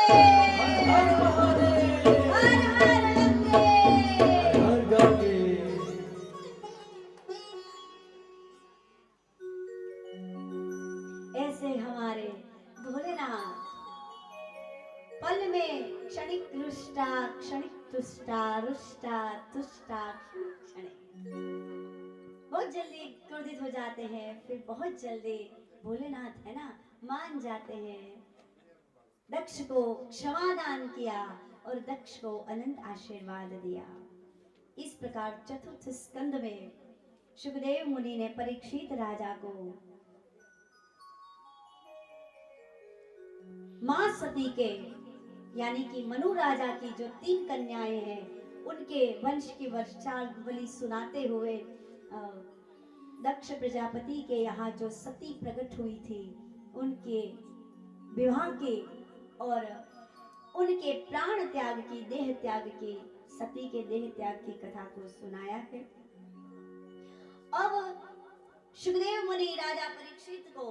हर महादेव, हर हर गंगे। हर गंगे। ऐसे हमारे भोलेनाथ पल में क्षणिक रुष्टा क्षणिक तुष्टा रुष्टा तुष्टा क्षणिक, बहुत जल्दी क्रोधित हो जाते हैं, फिर बहुत जल्दी भोलेनाथ है ना मान जाते हैं। दक्ष को क्षमा दान किया और दक्ष को अनंत आशीर्वाद दिया। इस प्रकार चतुर्थ स्कंद में सुखदेव मुनि ने परीक्षित राजा को मां सती के यानी कि मनु राजा की जो 3 कन्याएं हैं उनके वंश की वर्षावली सुनाते हुए दक्ष प्रजापति के यहाँ जो सती प्रकट हुई थी उनके विवाह के और उनके प्राण त्याग की, देह त्याग की, सती के देह त्याग की कथा को सुनाया है। अब सुखदेव मुनि राजा परीक्षित को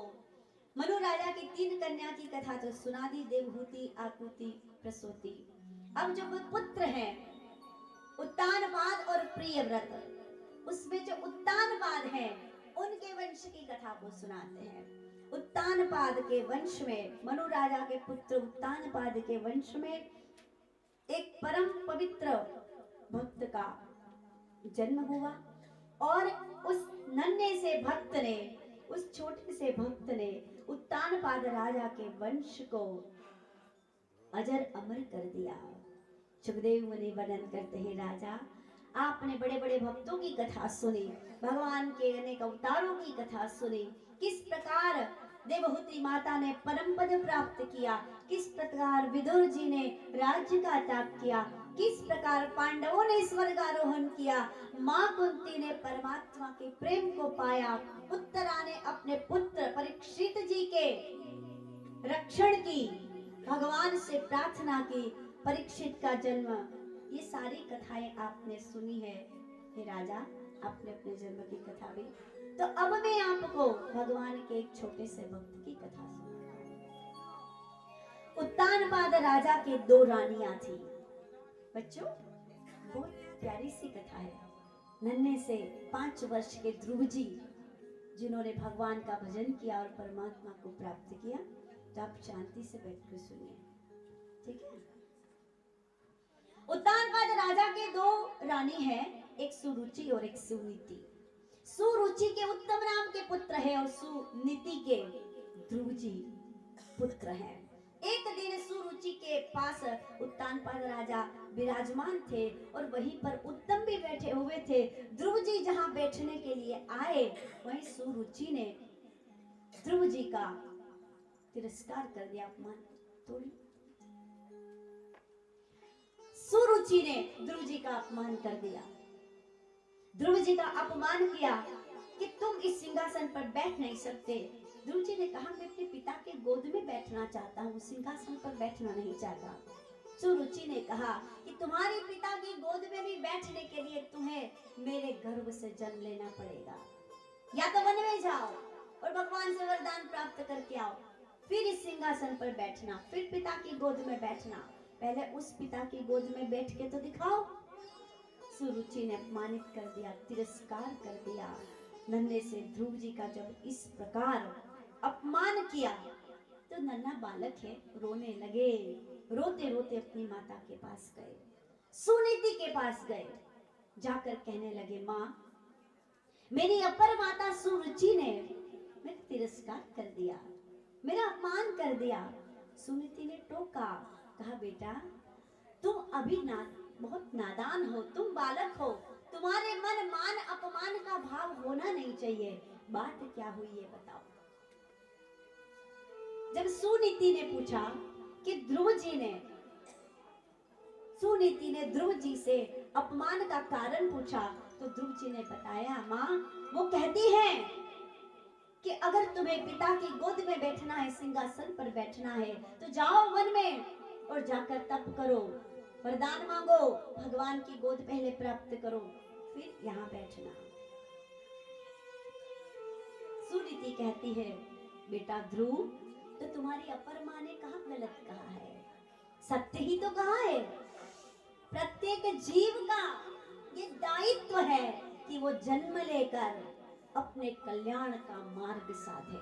मनु राजा की 3 कन्या की कथा तो सुना दी, देवहूति, आकुति, प्रसूति। अब जो पुत्र हैं उत्तानपाद और प्रियव्रत, उसमें जो उत्तानपाद हैं उनके वंश की कथा को सुनाते हैं। उत्तानपाद के वंश में, मनु राजा के पुत्र उत्तानपाद के वंश में एक परम पवित्र भक्त का जन्म हुआ और उस नन्हे से भक्त ने, उस छोटे से भक्त ने उत्तानपाद राजा के वंश को अजर अमर कर दिया। सुखदेव मुनि वर्णन करते हैं, राजा आपने बड़े बड़े भक्तों की कथा सुनी, भगवान के अनेक अवतारों की कथा सुनी, किस प्रकार देवहूति माता ने परम पद प्राप्त किया, किस प्रकार विदुर जी ने राज्य का त्याग किया, किस प्रकार पांडवों ने स्वर्गारोहण किया, मां कुंती ने परमात्मा के प्रेम को पाया, उत्तरा ने अपने पुत्र परीक्षित जी के रक्षण की, भगवान से प्रार्थना की, परीक्षित का जन्म, ये सारी कथाएं आपने सुनी है। हे राजा, आपने अपने जन्म की कथा भी, तो अब मैं आपको भगवान के एक छोटे से भक्त की कथा सुनाता हूं। उत्तानपाद राजा के 2 रानियां थी। बच्चों, बहुत प्यारी सी कथा है। नन्हे से 5 वर्ष के ध्रुव जी जिन्होंने भगवान का भजन किया और परमात्मा को प्राप्त किया, तो आप शांति से बैठकर सुनिए, ठीक है। उत्तानपाद राजा के 2 रानी हैं, एक सुरुचि और एक सुनीति। सुरुचि के उत्तम राम के पुत्र है और सुनीति के ध्रुव जी पुत्र हैं। एक दिन सुरुचि के पास उत्तानपाद राजा विराजमान थे और वहीं पर उत्तम भी बैठे हुए थे। ध्रुव जी जहां बैठने के लिए आए, वहीं सुरुचि ने ध्रुव जी का तिरस्कार कर दिया, अपमान थोड़ी। सुरुचि ने ध्रुव जी का अपमान कर दिया, ध्रुव जी का अपमान किया कि तुम इस सिंहासन पर बैठ नहीं सकते। ध्रुव जी ने कहा, मैं अपने पिता के गोद में बैठना चाहता हूँ, सिंहासन पर बैठना नहीं चाहता। सुरुचि ने कहा कि तुम्हारे पिता की गोद में भी बैठने के लिए तुम्हें मेरे गर्भ से जन्म लेना पड़ेगा, या तो वन में जाओ और भगवान से वरदान प्राप्त करके आओ, फिर इस सिंहासन पर बैठना, फिर पिता की गोद में बैठना। पहले उस पिता की गोद में बैठ के तो दिखाओ। सुरुचि ने अपमानित कर दिया, तिरस्कार कर दिया। नन्हे से ध्रुव जी का जब इस प्रकार अपमान किया तो नन्हा बालक है, रोने लगे। रोते रोते अपनी माता के पास गए, सुनीति के पास गए, जाकर कहने लगे, माँ, मेरी अपर माता सुरुचि ने मेरा तिरस्कार कर दिया, मेरा अपमान कर दिया। सुनीति ने टोका, कहा, बेटा तुम अभी बहुत नादान हो, तुम बालक हो, तुम्हारे मन मान अपमान का भाव होना नहीं चाहिए। बात क्या हुई ये बताओ। जब सुनीति ने पूछा कि सुनीति ने ध्रुव जी से अपमान का कारण पूछा, तो ध्रुव जी ने बताया, माँ, वो कहती हैं कि अगर तुम्हें पिता की गोद में बैठना है, सिंहासन पर बैठना है, तो जाओ वन में और जाकर तप करो, वरदान मांगो, भगवान की गोद पहले प्राप्त करो, फिर यहाँ बैठना। सुनीति कहती है, बेटा ध्रुव, तो तुम्हारी अपर माँ ने कहा गलत कहा है, सत्य ही तो कहा है। प्रत्येक जीव का ये दायित्व है कि वो जन्म लेकर अपने कल्याण का मार्ग साधे।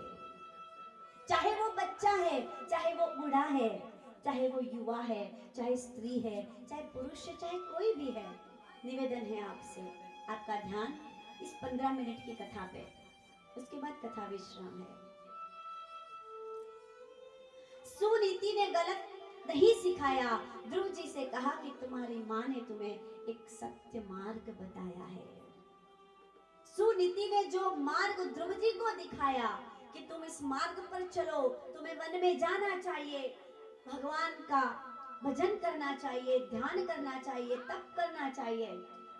चाहे वो बच्चा है, चाहे वो बूढ़ा है, चाहे वो युवा है, चाहे स्त्री है, चाहे पुरुष है, चाहे कोई भी है। निवेदन है आपसे, आपका ध्यान इस 15 मिनट की कथा पे, उसके बाद कथा विश्राम है। सुनीति ने गलत नहीं सिखाया, ध्रुव जी से कहा कि तुम्हारी माँ ने तुम्हें एक सत्य मार्ग बताया है। सुनीति ने जो मार्ग ध्रुव जी को दिखाया कि तुम इस मार्ग पर चलो, तुम्हें वन में जाना चाहिए, भगवान का भजन करना चाहिए, ध्यान करना चाहिए, तप करना चाहिए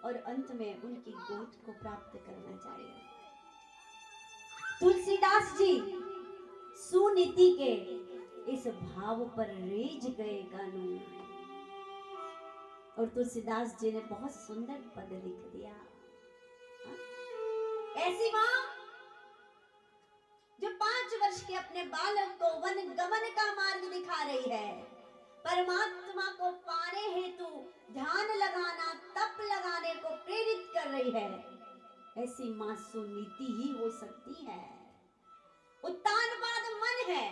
और अंत में उनकी गोद को प्राप्त करना चाहिए। तुलसीदास जी सुनीति के इस भाव पर रीझ गए गानों, और तुलसीदास जी ने बहुत सुंदर पद लिख दिया। ऐसी मां जो 5 वर्ष के अपने बालक को वन गमन का मार्ग दिखा रही है, परमात्मा को पाने हेतु ध्यान लगाना, तप लगाने को प्रेरित कर रही है, ऐसी मां सुनीति ही हो सकती है। उत्तानपाद मन है,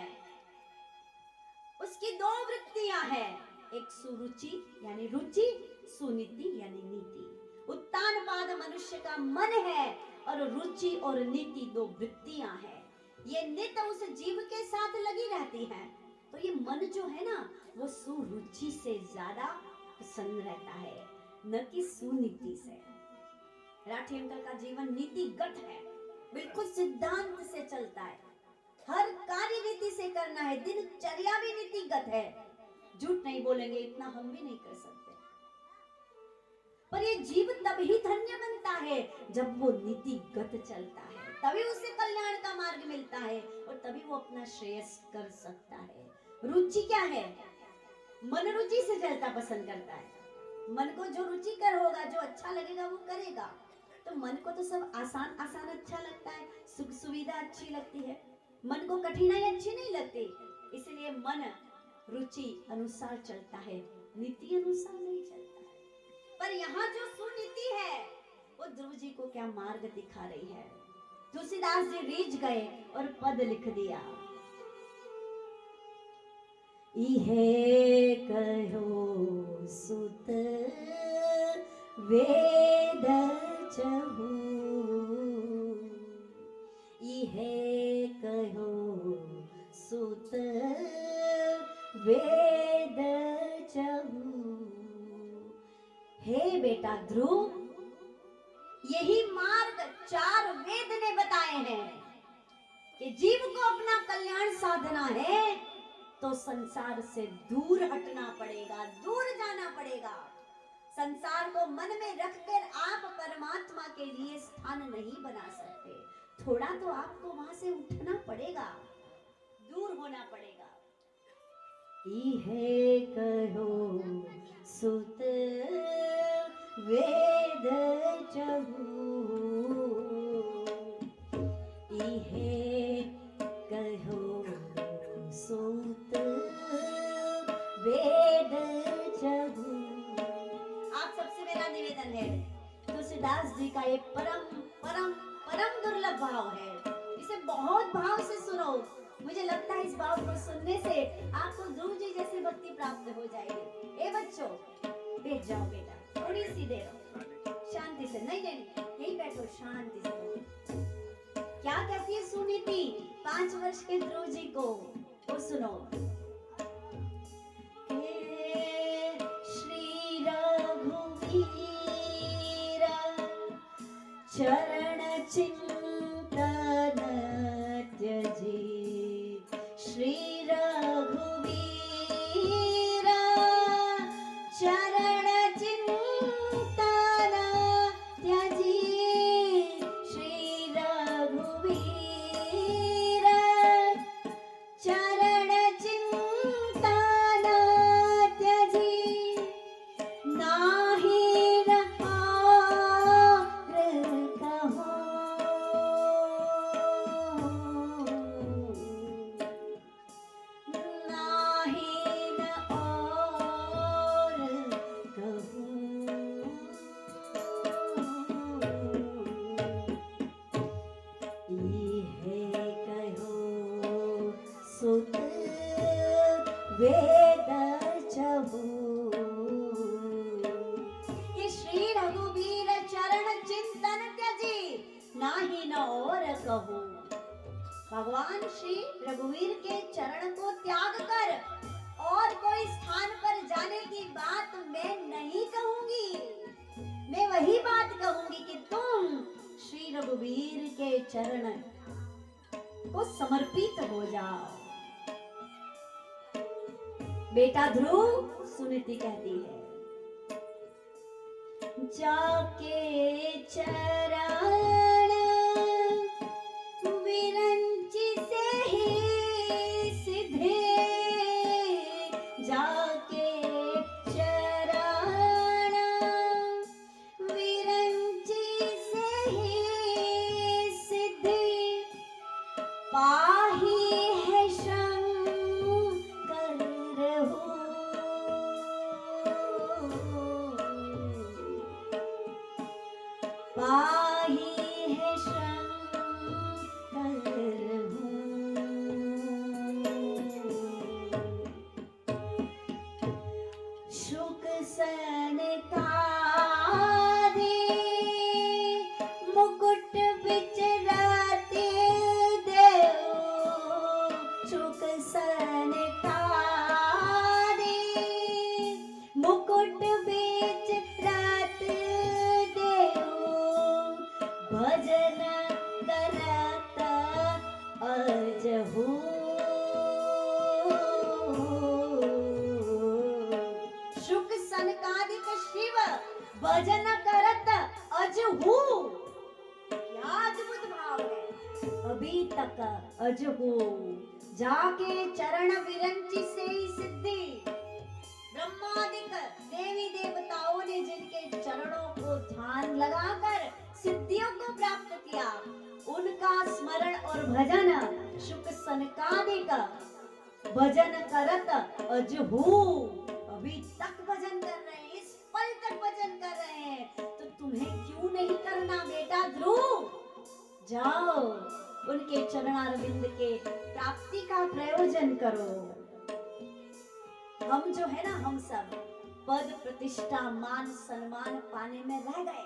उसकी 2 वृत्तियां हैं, एक सुरुचि यानी रुचि, सुनीति यानी नीति। उत्तानपाद मनुष्य का मन है और रुचि और नीति 2 वृत्तियां हैं। ये नित्य उस जीव के साथ लगी रहती हैं। तो ये मन जो है ना, वो सुरुचि से ज्यादा प्रसन्न रहता है, न कि सुनीति से। राठी अंकल का जीवन नीतिगत है, बिल्कुल सिद्धांत से चलता है, हर कार्य नीति से करना है, दिनचर्या भी नीतिगत है। झूठ नहीं बोलेंगे, इतना हम भी नहीं कर सकते। पर ये जीव तभी धन्य बनता है जब वो नीतिगत चलता है, तभी उसे कल्याण का मार्ग मिलता है और तभी वो अपना श्रेयस कर सकता है। रुचि क्या है? मन रुचि से चलता पसंद करता है। मन को जो रुचिकर होगा, जो अच्छा लगेगा वो करेगा। तो मन को तो सब आसान आसान अच्छा लगता है, सुख सुविधा अच्छी लगती है, मन को कठिनाई अच्छी नहीं लगती। इसलिए मन रुचि अनुसार चलता है, नीति अनुसार नहीं चलता है। पर यहाँ जो सुनीति है वो ध्रुव जी को क्या मार्ग दिखा रही है। तुलसीदास जी रीझ गए और पद लिख दिया। इहे कहो सुत वेद चहु, इहे कहो सुत वेद चहु। हे बेटा ध्रुव, यही मार्ग 4 वेद ने बताए हैं कि जीव को अपना कल्याण साधना है तो संसार से दूर हटना पड़ेगा, दूर जाना पड़ेगा। संसार को मन में रखकर आप परमात्मा के लिए स्थान नहीं बना सकते। थोड़ा तो आपको वहां से उठना पड़ेगा, दूर होना पड़ेगा। इहे कहो सुत वेद चहु, इहे कहो सुत वेद चहु। आप सबसे मेरा निवेदन है, तुलसीदास जी का ये परम परम परम दुर्लभ भाव है, इसे बहुत भाव से सुनो। मुझे लगता है इस भाव को सुनने से आपको ध्रुव जी जैसी भक्ति प्राप्त हो जाएगी। ए बच्चों, बैठ जाओ बेटा, थोड़ी सी देर शांति से। नहीं नहीं, यही बैठो शांति से। क्या कहती है सुनीति 5 वर्ष के ध्रुव जी को, वो सुनो। श्री रघुवीर चरण चिंतन त्यजी, श्री रघुवीर चरण चिंतन त्यजी, श्री रघुवीर चरण चिंतन त्यजी, नाहि रहाग्र कहो वेद चहु। कि श्री रघुवीर चरण चिंतन त्यजी नाही न और कहूं। भगवान श्री रघुवीर के चरण को त्याग कर और कोई स्थान पर जाने की बात मैं नहीं कहूंगी। मैं वही बात कहूंगी कि तुम श्री रघुवीर के चरण को समर्पित हो जाओ। बेटा ध्रुव, सुनीति कहती है, जाके चरण विरंचि से ही सिद्धे, जाके चरण विरंचि से ही सिद्धि, पाही है शंकर हो। पाही है शंकर हो। शुक सनकादि मुकुट बिचराते देव, शुक सनकादि मुकुट बिचराते देव, भजन करत अजहू। शुक सनकादिक शिव भजन करत अजहू। क्या अद्भुत भाव है। अभी तक अजहू, जाके चरण विरंचि से ही सिद्धि। ब्रह्मादिक देवी देवताओं ने जिनके चरणों को ध्यान लगाकर सिद्धियों को प्राप्त किया, उनका स्मरण और भजन शुक सनकादिक भजन करत अजहू। अभी तक भजन कर रहे हैं, इस पल तक भजन कर रहे हैं, तो तुम्हें क्यों नहीं करना बेटा ध्रुव। जाओ उनके चरणारविंद के प्राप्ति का प्रयोजन करो। हम जो है ना, हम सब पद प्रतिष्ठा मान सम्मान पाने में रह गए,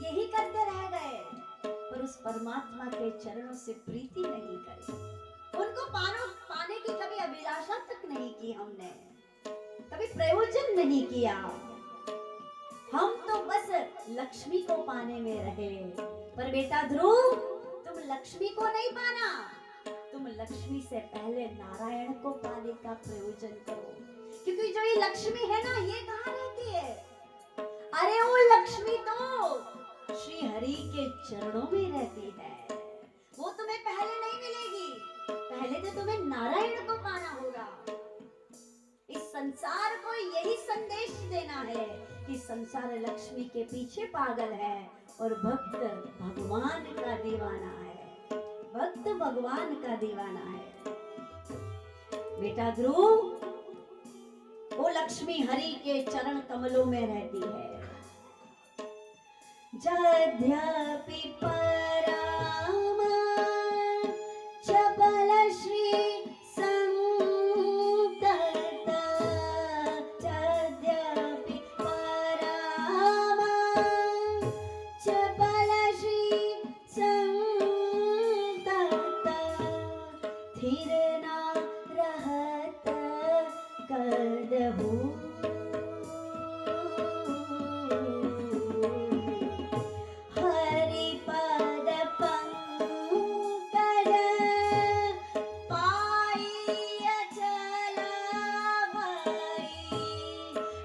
यही करते रह गए, पर उस परमात्मा के चरणों से प्रीति नहीं करी, उनको पाने की कभी अभिलाषा तक नहीं की, हमने कभी प्रयोजन नहीं किया। हम तो बस लक्ष्मी को पाने में रहे। पर बेटा ध्रुव, तुम लक्ष्मी को नहीं पाना, तुम लक्ष्मी से पहले नारायण को पाने का प्रयोजन करो। क्योंकि जो ये लक्ष्मी है ना, ये कहाँ रहती है? अरे वो लक्ष्मी तो श्री हरि के चरणों में रहती है। वो तुम्हें पहले नहीं मिलेगी, पहले तो तुम्हें नारायण को पाना होगा। इस संसार को यही संदेश देना है कि संसार लक्ष्मी के पीछे पागल है और भक्त भगवान का दीवाना है। भक्त भगवान का दीवाना है। बेटा ध्रुव, वो लक्ष्मी हरि के चरण कमलों में रहती है। जद्यपि परामा चपल श्री संतत, जद्यपि परामा चपल श्री संतत, थिर ना रहत कदहु।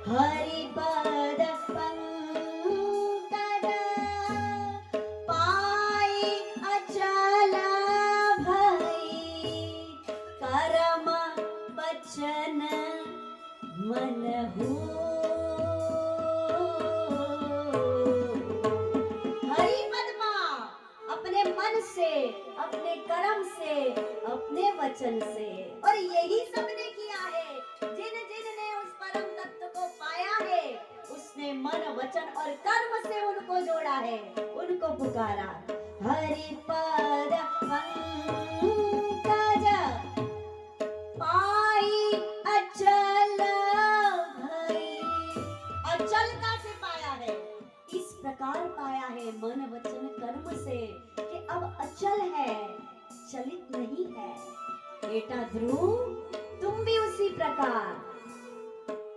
हरिपद पंकज पाई अचल भई, करम बचन मनहु। हरिपद पा, अपने मन से, अपने कर्म से, अपने वचन से। और यही सबने किया है। जिन जिन ने उस परम तत्व को पाया है, उसने मन वचन और कर्म से उनको जोड़ा है, उनको पुकारा। हरिपद पंकज पाई अचल है, चलित नहीं है। बेटा ध्रुव, तुम भी उसी प्रकार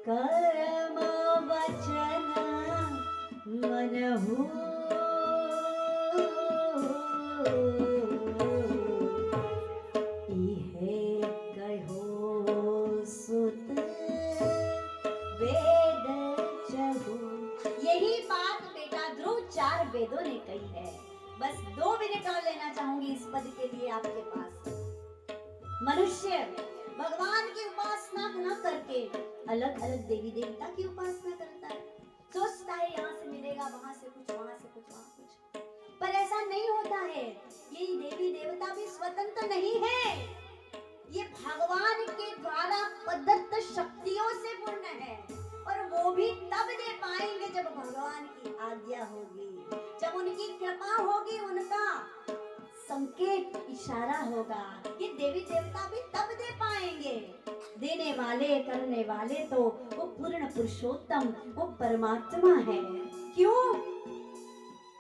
कर्म वचन मनहु इहे कहो सुत वेद चहु। यही बात बेटा ध्रुव 4 वेदों ने कही है। बस 2 मिनट और लेना चाहूंगी इस पद के लिए आपके पास। मनुष्य भगवान की उपासना न करके अलग अलग देवी देवता की उपासना करता है। सोचता है यहाँ से मिलेगा, वहां से कुछ, वहां से कुछ, वहां कुछ, पर ऐसा नहीं होता है। ये देवी देवता भी स्वतंत्र नहीं है, ये भगवान के द्वारा प्रदत्त शक्तियों से पूर्ण है। और वो भी तब दे पाएंगे जब भगवान की आज्ञा होगी, जब उनकी कृपा होगी, उनका संकेत इशारा होगा। ये देवी देवता भी तब दे पाएंगे। देने वाले करने वाले तो वो पूर्ण पुरुषोत्तम, वो परमात्मा है। क्यों?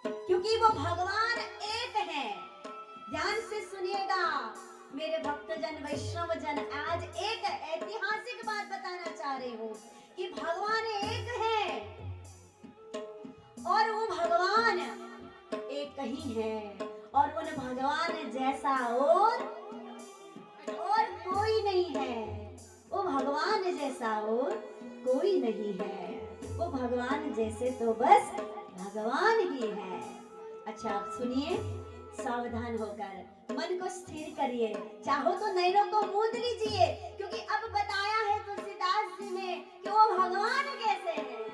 क्योंकि वो भगवान एक है। ध्यान से सुनिएगा मेरे भक्तजन वैष्णव जन, आज एक ऐतिहासिक बात बताना चाह रही हूँ कि भगवान एक है और वो भगवान एक ही है और उन भगवान जैसा और कोई नहीं है। वो भगवान जैसा और कोई नहीं है। वो भगवान जैसे तो बस भगवान ही है। अच्छा आप सुनिए, सावधान होकर मन को स्थिर करिए। चाहो तो नैनों को मूंद लीजिए, क्योंकि अब बताया है तुलसीदास जी ने कि वो भगवान कैसे हैं।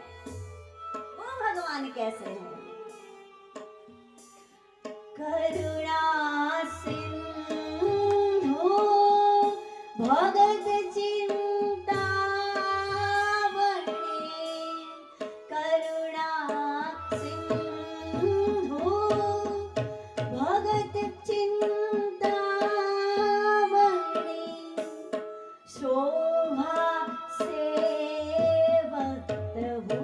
वो भगवान कैसे हैं? करुणा सिंधु भगत चिंतामणि, करुणा सिंधु भगत चिंतामणि, शोभा सेवत हो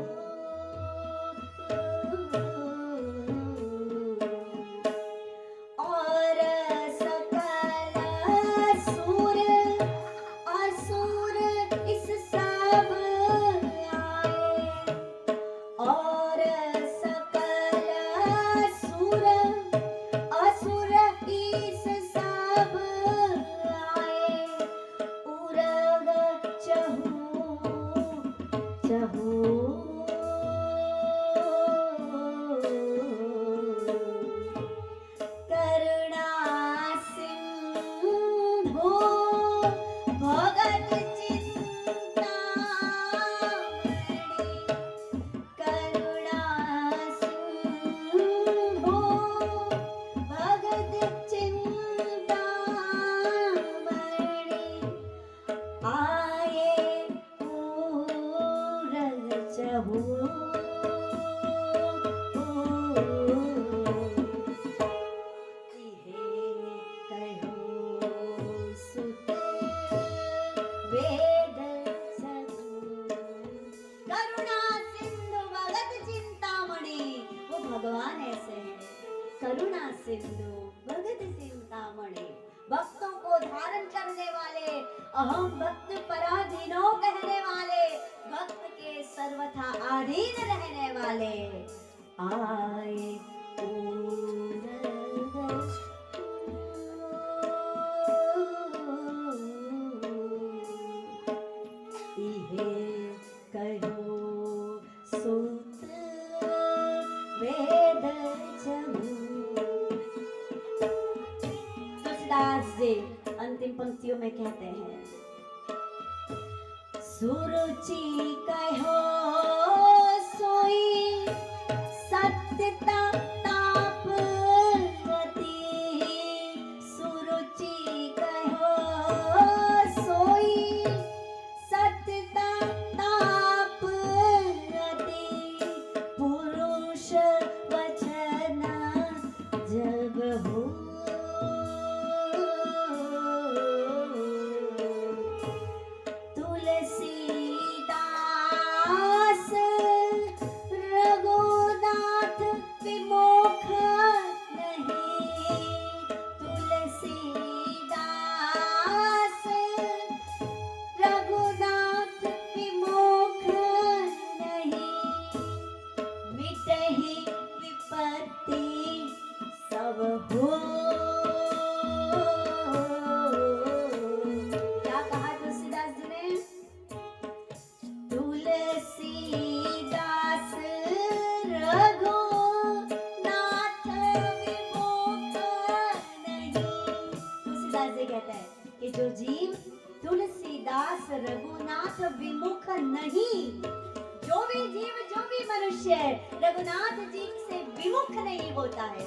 करुणा सिंधु भगत चिंतामणि, भक्तों को धारण करने वाले, अहम भक्त पराधीनो कहने वाले, भक्त के सर्वथा अधीन रहने वाले, आए इहे कहो सूत्र वेद चहु। तुलसीदास जी अंतिम पंक्तियों में कहते हैं, सुरुचि कहो सोई सत्यता ताप गति, सुरुचि कहो सोई सत्यता ताप गति, पुरुष वचन जब हो विमोचन रघुनाथ विमुख नहीं। जो भी जीव, जो भी मनुष्य रघुनाथ जी से विमुख नहीं होता है।